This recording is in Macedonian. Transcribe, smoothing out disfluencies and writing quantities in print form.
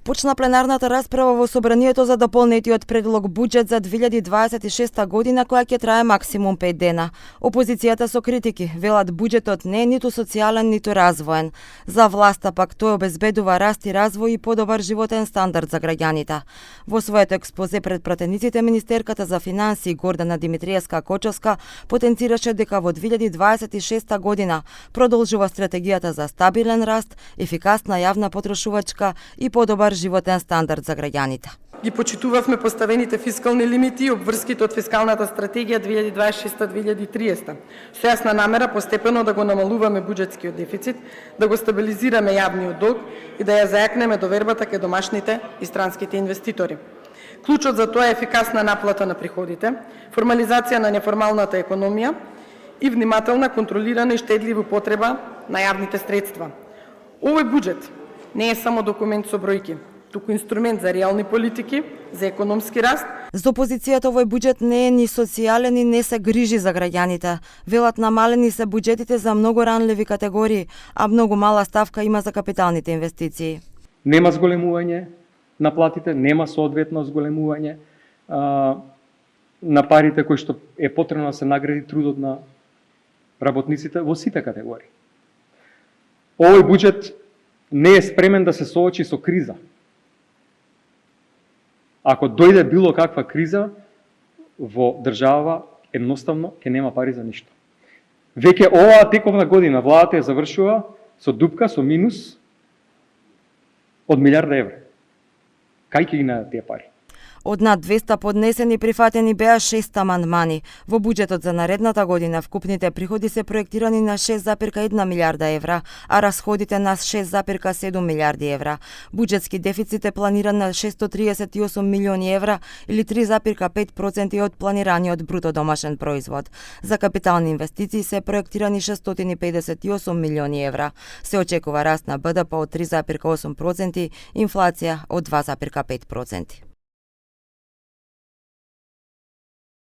Почна пленарната расправа во собранието за дополнетиот предлог буџет за 2026 година, која ќе трае максимум 5 дена. Опозицијата со критики велат буџетот не е ниту социјален, ниту развоен. За власта пак тој обезбедува раст и развој и подобар животен стандард за граѓаните. Во своето експозе пред пратениците, министерката за финансии Гордана Димитриевска-Кочовска потенцираше дека во 2026 година продолжува стратегијата за стабилен раст, ефикасна јавна потрошувачка и подобар животен стандард за граѓаните. Ги почитувавме поставените фискални лимити и обврските од фискалната стратегија 2026-2030, со јасна намера постепено да го намалуваме буџетскиот дефицит, да го стабилизираме јавниот долг и да ја зајакнеме довербата кај домашните и странските инвеститори. Клучот за тоа е ефикасна наплата на приходите, формализација на неформалната економија и внимателна, контролирана и штедлива употреба на јавните средства. Овој буџет не е само документ со бројки, туку инструмент за реални политики, за економски раст. За опозицијата овој буџет не е ни социјален и не се грижи за граѓаните. Велат намалени се буџетите за многу ранливи категории, а многу мала ставка има за капиталните инвестиции. Нема зголемување на платите, нема соодветно зголемување на парите кои што е потребно да се награди трудот на работниците во сите категории. Овој буџет не е спремен да се соочи со криза. Ако дојде било каква криза во држава, едноставно ќе нема пари за ништо. Веќе оваа тековна година владата ја завршува со дупка, со минус од милиарда евра. Кај ќе ги најдат тие пари? Од над 200 поднесени прифатени беа 6 амандмани. Во буџетот за наредната година вкупните приходи се проектирани на 6,1 милиарда евра, а расходите на 6,7 милиарди евра. Буџетски дефицит е планиран на 638 милиони евра или 3,5% од планираниот бруто домашен производ. За капитални инвестиции се проектирани 658 милиони евра. Се очекува раст на БДП од 3,8%, инфлација од 2,5%.